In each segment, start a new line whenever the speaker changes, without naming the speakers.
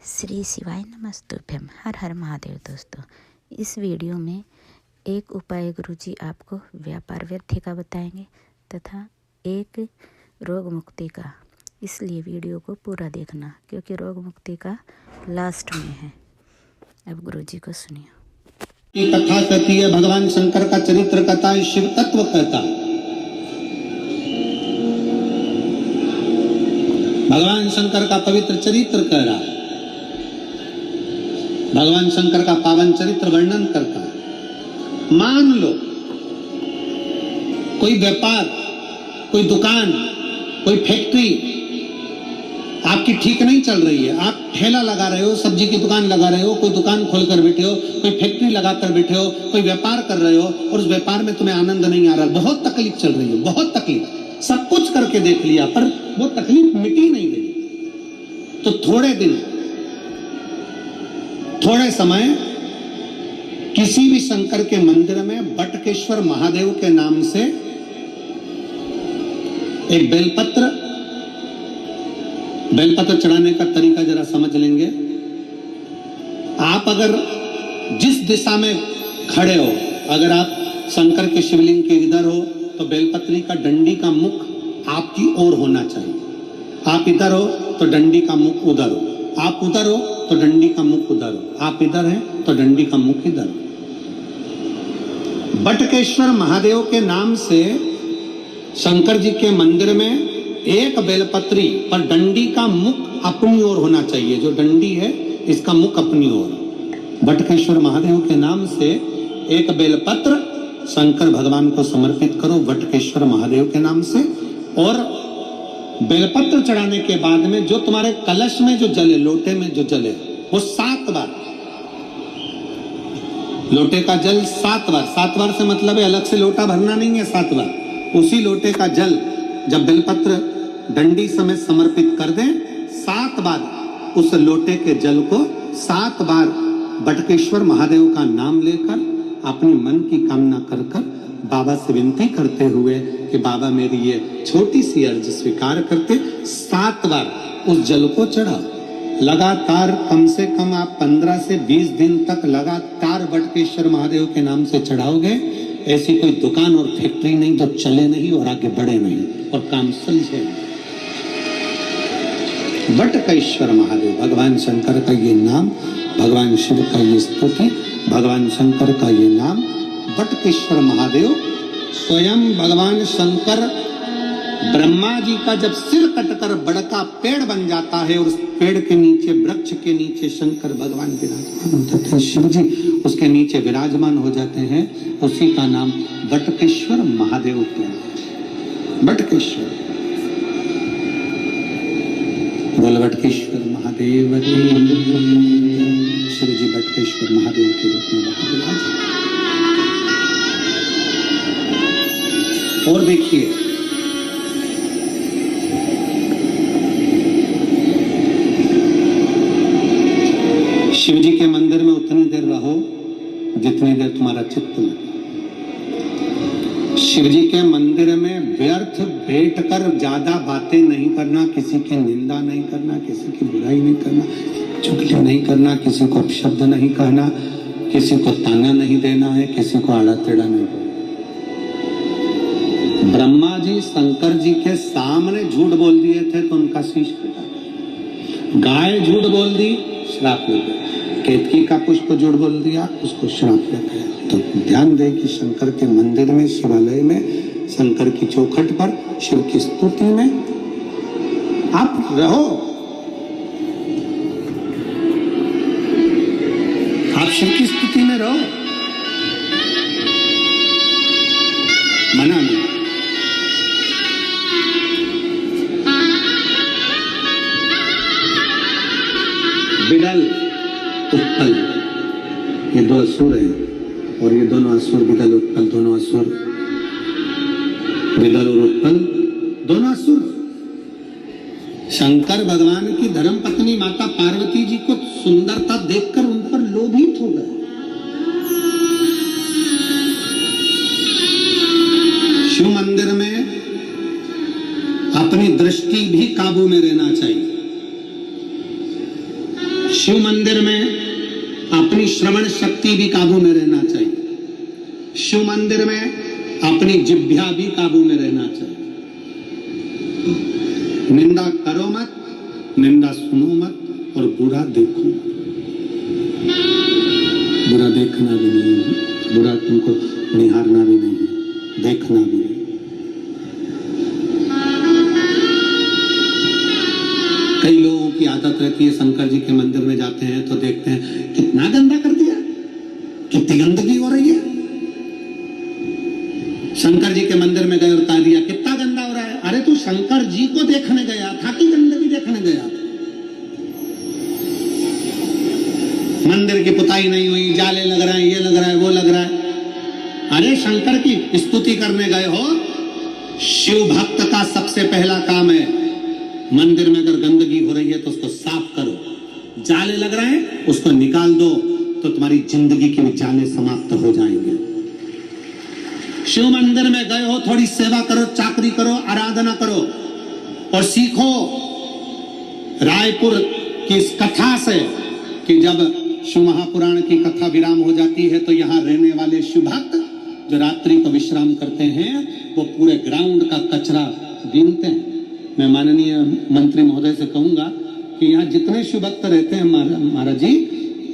श्री शिवाय नमस्तुभ्यम। हर हर महादेव। दोस्तों, इस वीडियो में एक उपाय गुरुजी आपको व्यापार वृद्धि का बताएंगे तथा एक रोग मुक्ति का। इसलिए वीडियो को पूरा देखना क्योंकि रोग मुक्ति का लास्ट में है। अब गुरुजी को सुनिए।
कथा कहती है, भगवान शंकर का चरित्र कहता है, शिव तत्व कहता है। भगवान शंकर का पवित्र चरित्र कह रहा है, भगवान शंकर का पावन चरित्र वर्णन करता है। मान लो कोई व्यापार, कोई दुकान, कोई फैक्ट्री आपकी ठीक नहीं चल रही है। आप ठेला लगा रहे हो, सब्जी की दुकान लगा रहे हो, कोई दुकान खोलकर बैठे हो, कोई फैक्ट्री लगाकर बैठे हो, कोई व्यापार कर रहे हो और उस व्यापार में तुम्हें आनंद नहीं आ रहा, बहुत तकलीफ चल रही है, बहुत तकलीफ। सब कुछ करके देख लिया पर वो तकलीफ मिटी नहीं गई। तो थोड़े दिन, थोड़े समय किसी भी शंकर के मंदिर में बटकेश्वर महादेव के नाम से एक बेलपत्र चढ़ाने का तरीका जरा समझ लेंगे। आप अगर जिस दिशा में खड़े हो, अगर आप शंकर के शिवलिंग के इधर हो तो बेलपत्री का डंडी का मुख आपकी ओर होना चाहिए। आप इधर हो तो डंडी का मुख उधर हो, आप उधर हो तो डंडी का मुख उधर हो, आप इधर हैं तो डंडी का मुख इधर हो। बटकेश्वर महादेव के नाम से शंकर जी के मंदिर में एक बेलपत्री पर डंडी का मुख अपनी ओर होना चाहिए। जो डंडी है इसका मुख अपनी ओर। बटकेश्वर महादेव के नाम से एक बेलपत्र शंकर भगवान को समर्पित करो बटकेश्वर महादेव के नाम से। और बेलपत्र चढ़ाने के बाद में जो तुम्हारे कलश में जो जले, लोटे में जो जले, वो 7 बार, लोटे का जल 7 बार। 7 बार से मतलब है अलग से लोटा भरना नहीं है, 7 बार उसी लोटे का जल जब बेलपत्र डंडी समेत समर्पित कर दें, 7 बार उस लोटे के जल को 7 बार बटकेश्वर महादेव का नाम लेकर अपनी मन की कामना कर बाबा से विनती करते हुए कि बाबा मेरी ये छोटी सी अर्ज स्वीकार करते, 7 बार उस जल को चढ़ाओ। लगातार कम से कम आप 15 से 20 दिन तक लगातार बटकेश्वर महादेव के नाम से चढ़ाओगे। ऐसी कोई दुकान और फैक्ट्री नहीं जो चले नहीं और आगे बढ़े नहीं और काम सुलझे। बटकेश्वर महादेव, भगवान शंकर का ये नाम, भगवान शिव का ये स्तुति, भगवान शंकर का ये नाम बटकेश्वर महादेव। स्वयं भगवान शंकर ब्रह्मा जी का जब सिर कटकर बड़का पेड़ बन जाता है और उस पेड़ के नीचे, वृक्ष के नीचे शंकर भगवान विराजमान होते थे, शिव जी उसके नीचे विराजमान हो जाते हैं, उसी का नाम बटकेश्वर महादेव है। बटकेश्वर, बोल बटकेश्वर महादेव की। शिव जी बटकेश्वर महादेव के रूप में विराजमान। और देखिए, शिव जी के मंदिर में उतनी देर रहो जितनी देर तुम्हारा चित्त लगे। शिव जी के मंदिर में व्यर्थ बैठकर ज्यादा बातें नहीं करना, किसी की निंदा नहीं करना, किसी की बुराई नहीं करना, चुगली नहीं करना, किसी को अपशब्द नहीं कहना, किसी को ताना नहीं देना है, किसी को आड़ा टेढ़ा नहीं करना। ब्रह्मा जी शंकर जी के सामने झूठ बोल दिए थे तो उनका शीश कटा। गाय झूठ बोल दी, श्राप लग गया। केतकी का पुष्प झूठ बोल दिया, उसको श्राप लग गया। तो ध्यान दें कि शंकर के मंदिर में, शिवालय में, शंकर की चौखट पर, शिव की स्तुति में आप रहो। आप शिव की स्तुति में रहो, मना नहीं। बिडल, उत्पल, ये 2 असुर हैं और ये दोनों असुर, बिडल उत्पल, दोनों असुर, बिडल और उत्पल दोनों असुर। शंकर भगवान की धर्म पत्नी माता पार्वती जी को सुंदरता देखकर उन पर लोभित हो गए। शिव मंदिर में अपनी दृष्टि भी काबू में रहना चाहिए। शिव मंदिर में अपनी श्रवण शक्ति भी काबू में रहना चाहिए। शिव मंदिर में अपनी जिह्वा भी काबू में रहना चाहिए। निंदा करो मत, निंदा सुनो मत और बुरा देखो मत। बुरा देखना भी नहीं, बुरा तुमको निहारना भी नहीं, देखना भी नहीं। कई लोगों की आदत रहती है, शंकर जी के मंदिर में जाते हैं तो देखते हैं कितना गंदा कर दिया, कितनी गंदगी हो रही है। शंकर जी के मंदिर में गए और कह दिया कितना गंदा हो रहा है। अरे तू शंकर जी को देखने गया था कि गंदगी देखने गया था? मंदिर की पुताई नहीं हुई, जाले लग रहे हैं, ये लग रहा है, वो लग रहा है। अरे शंकर की स्तुति करने गए हो। शिव भक्त का सबसे पहला काम है, मंदिर में अगर गंदगी हो रही है तो उसको साफ करो। जाले लग रहे हैं उसको निकाल दो, तो तुम्हारी जिंदगी के भी जाले समाप्त हो जाएंगे। शिव मंदिर में गए हो, थोड़ी सेवा करो, चाकरी करो, आराधना करो और सीखो रायपुर की इस कथा से कि जब शिव महापुराण की कथा विराम हो जाती है तो यहाँ रहने वाले शिव भक्त जो रात्रि को विश्राम करते हैं वो पूरे ग्राउंड का कचरा बीनते हैं। मैं माननीय मंत्री महोदय से कहूंगा कि यहाँ जितने शिव भक्त रहते हैं महाराज जी,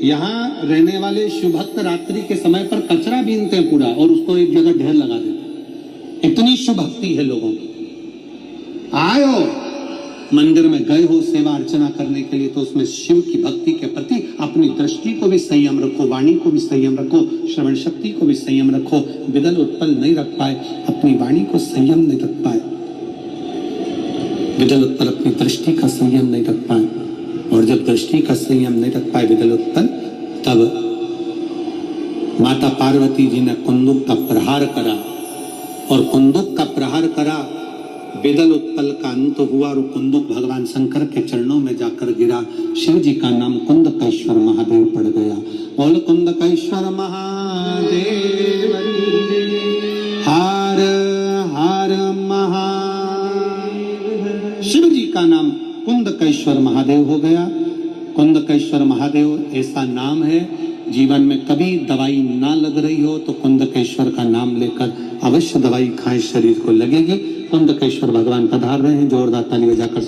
यहाँ रहने वाले शिव भक्त रात्रि के समय पर कचरा बीनते हैं पूरा और उसको एक जगह ढेर लगा देते हैं। इतनी शिव भक्ति है लोगों की। आयो मंदिर में गए हो सेवा अर्चना करने के लिए तो उसमें शिव की भक्ति के प्रति अपनी दृष्टि को भी संयम रखो, वाणी को भी संयम रखो, श्रवण शक्ति को भी संयम रखो। विदल उत्पल नहीं रख पाए, अपनी वाणी को संयम नहीं रख पाए, विदल उत्पल अपनी दृष्टि का संयम नहीं रख पाए, और जब दृष्टि का संयम नहीं रख पाए विदल उत्पल, तब माता पार्वती जी ने कुंदुक का प्रहार करा और कुंदुक का प्रहार करा, विदल उत्पल का अंत हुआ और कुंदुक भगवान शंकर के चरणों में जाकर गिरा। शिव जी का नाम कुंदकेश्वर महादेव पड़ गया। बोल कुंदकेश्वर महादेव हर हर महादेव। शिव जी का नाम कुंदकेश्वर महादेव हो गया। कुंदकेश्वर महादेव ऐसा नाम है, जीवन में कभी दवाई ना लग रही हो तो कुंदकेश्वर का नाम लेकर अवश्य दवाई खाएं, शरीर को लगेगी। कुंदकेश्वर भगवान पधार रहे हैं, जोरदार ताली बजाकर